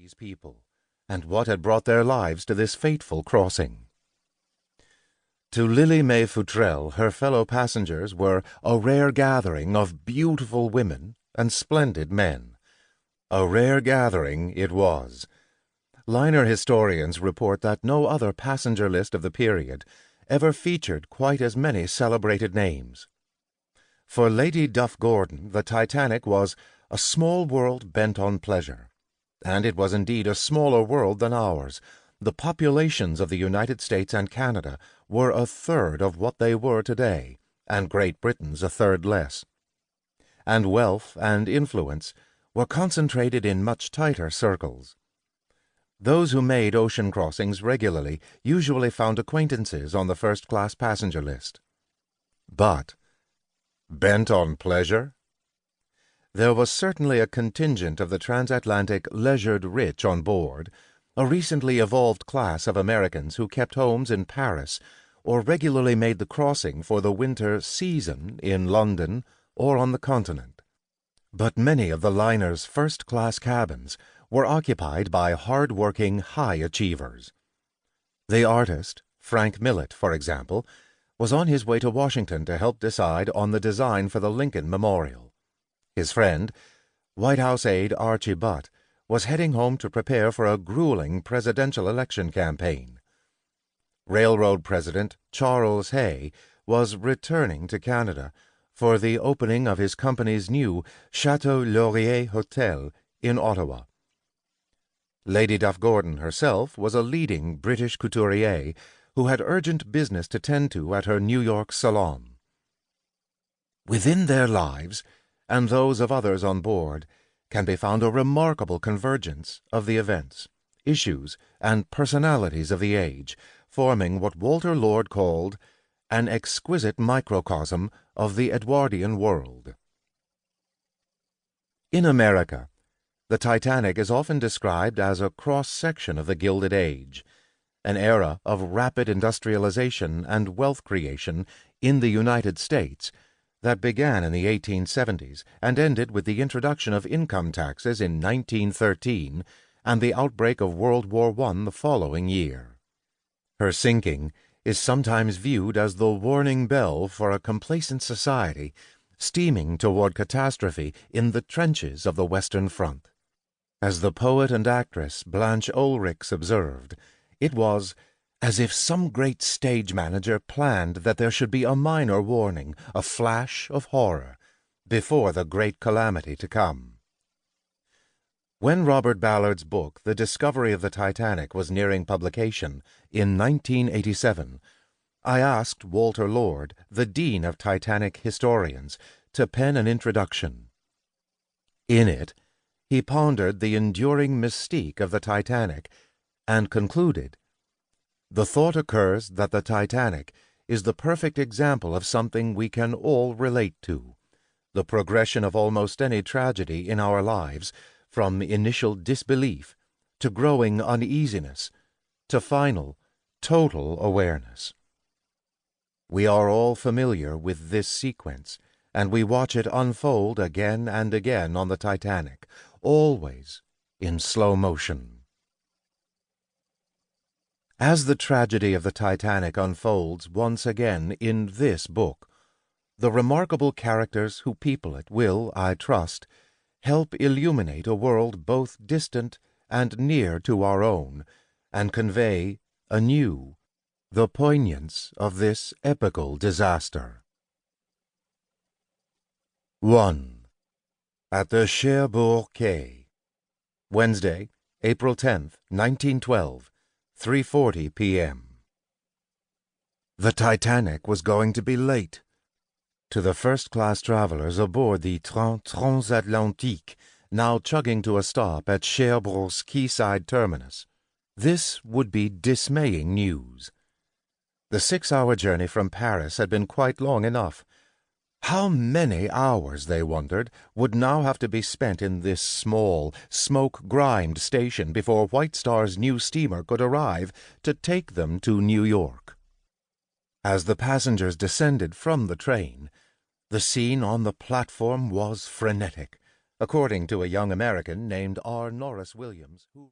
these people, and what had brought their lives to this fateful crossing. To Lily May Futrell, her fellow passengers were a rare gathering of beautiful women and splendid men. A rare gathering it was. Liner historians report that no other passenger list of the period ever featured quite as many celebrated names. For Lady Duff Gordon, the Titanic was a small world bent on pleasure. And it was indeed a smaller world than ours. The populations of the United States and Canada were a third of what they were today, and Great Britain's a third less. And wealth and influence were concentrated in much tighter circles. Those who made ocean crossings regularly usually found acquaintances on the first-class passenger list. But, bent on pleasure? There was certainly a contingent of the transatlantic leisured rich on board, a recently evolved class of Americans who kept homes in Paris or regularly made the crossing for the winter season in London or on the continent. But many of the liner's first-class cabins were occupied by hard-working high achievers. The artist, Frank Millet, for example, was on his way to Washington to help decide on the design for the Lincoln Memorial. His friend, White House aide Archie Butt, was heading home to prepare for a grueling presidential election campaign. Railroad President Charles Hay was returning to Canada for the opening of his company's new Chateau Laurier Hotel in Ottawa. Lady Duff Gordon herself was a leading British couturier who had urgent business to tend to at her New York salon. Within their lives, and those of others on board, can be found a remarkable convergence of the events, issues, and personalities of the age, forming what Walter Lord called an exquisite microcosm of the Edwardian world. In America, the Titanic is often described as a cross-section of the Gilded Age, an era of rapid industrialization and wealth creation in the United States that began in the 1870s and ended with the introduction of income taxes in 1913 and the outbreak of World War I the following year. Her sinking is sometimes viewed as the warning bell for a complacent society steaming toward catastrophe in the trenches of the Western Front. As the poet and actress Blanche Ulrichs observed, it was as if some great stage manager planned that there should be a minor warning, a flash of horror, before the great calamity to come. When Robert Ballard's book, The Discovery of the Titanic, was nearing publication in 1987, I asked Walter Lord, the Dean of Titanic Historians, to pen an introduction. In it, he pondered the enduring mystique of the Titanic and concluded, "The thought occurs that the Titanic is the perfect example of something we can all relate to, the progression of almost any tragedy in our lives, from initial disbelief to growing uneasiness to final, total awareness. We are all familiar with this sequence, and we watch it unfold again and again on the Titanic, always in slow motion." As the tragedy of the Titanic unfolds once again in this book, the remarkable characters who people it will, I trust, help illuminate a world both distant and near to our own, and convey, anew, the poignance of this epical disaster. 1. At the Cherbourg Quay. Wednesday, April 10th, 1912, 3:40 p.m. The Titanic was going to be late. To the first-class travelers aboard the Train Transatlantique, now chugging to a stop at Cherbourg's quayside terminus, this would be dismaying news. The 6-hour journey from Paris had been quite long enough. How many hours, they wondered, would now have to be spent in this small, smoke-grimed station before White Star's new steamer could arrive to take them to New York? As the passengers descended from the train, the scene on the platform was frenetic, according to a young American named R. Norris Williams, who